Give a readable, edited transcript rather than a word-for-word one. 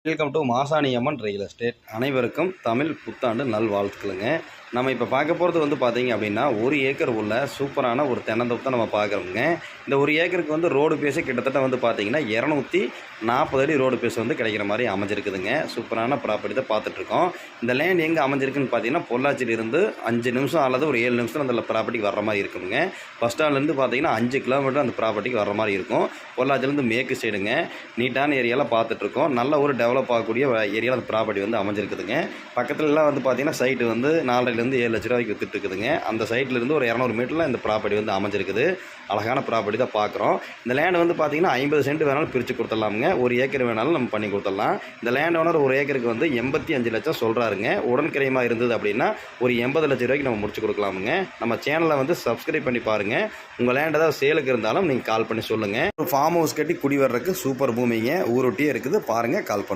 Welcome to Masani Amman real estate. அனைவருக்கும் தமிழ் புத்தாண்டு நல்வாழ்த்துக்களுங்க. நம்ம இப்போ பார்க்க போகிறது வந்து பார்த்தீங்க அப்படின்னா 1 ஏக்கர் உள்ள சூப்பரான ஒரு தென்னந்தோப்பு தான் நம்ம பார்க்குறோங்க. இந்த 1 ஏக்கருக்கு வந்து ரோடு பேஸு கிட்டத்தட்ட வந்து பார்த்தீங்கன்னா 240 அடி ரோடு பேஸ் வந்து கிடைக்கிற மாதிரி அமைஞ்சிருக்குதுங்க. சூப்பரான ப்ராப்பர்ட்டி தான் பார்த்துட்ருக்கோம். இந்த லேண்ட் எங்கே அமைஞ்சிருக்குன்னு பார்த்தீங்கன்னா பொள்ளாச்சியிலிருந்து 5 நிமிஷம் அல்லது ஒரு 7 நிமிஷத்தில் அந்த ப்ராப்பர்ட்டிக்கு வர்ற மாதிரி இருக்குங்க. பஸ் ஸ்டாண்ட்லேருந்து பார்த்தீங்கன்னா 5 கிலோமீட்டர் அந்த ப்ராப்பர்ட்டிக்கு வர்ற மாதிரி இருக்கும். பொள்ளாச்சிலேருந்து மேற்கு சைடுங்க. நீட்டான ஏரியாவில் பார்த்துட்ருக்கோம். நல்ல ஒரு டெவலப் ஆகக்கூடிய ஏரியாவில் அந்த ப்ராப்பர்ட்டி வந்து அமைஞ்சிருக்குதுங்க. பக்கத்துலலாம் வந்து பார்த்தீங்கன்னா சைட்டு வந்து 4.5 7 லட்ச ரூபாய்க்கு வித்துட்டு இருக்குதுங்க. அந்த சைட்லேருந்து ஒரு 200 மீட்டரில் இந்த ப்ராப்பர்ட்டி வந்து அமைஞ்சிருக்குது. அழகான ப்ராப்பர்ட்டி தான் பார்க்குறோம். இந்த லேண்ட் வந்து பார்த்தீங்கன்னா 50 சென்ட் வேணாலும் பிரித்து கொடுத்துடலாமுங்க. 1 ஏக்கர் வேணாலும் நம்ம பண்ணி கொடுத்துடலாம். இந்த லேண்ட் ஓனர் 1 ஏக்கருக்கு வந்து 85 லட்சம் சொல்கிறாருங்க. உடன்கிரையமாக இருந்தது அப்படின்னா ஒரு 80 லட்ச ரூபாய்க்கு நம்ம முடிச்சு கொடுக்கலாமுங்க. நம்ம சேனலை வந்து சப்ஸ்கிரைப் பண்ணி பாருங்கள். உங்கள் லேண்ட் ஏதாவது சேலுக்கு இருந்தாலும் நீங்கள் கால் பண்ணி சொல்லுங்கள். ஒரு ஃபார்ம் ஹவுஸ் கட்டி குடி வர்றதுக்கு சூப்பர் பூமிங்க. ஊரொட்டியே இருக்குது. பாருங்கள், கால் பண்ணுங்கள்.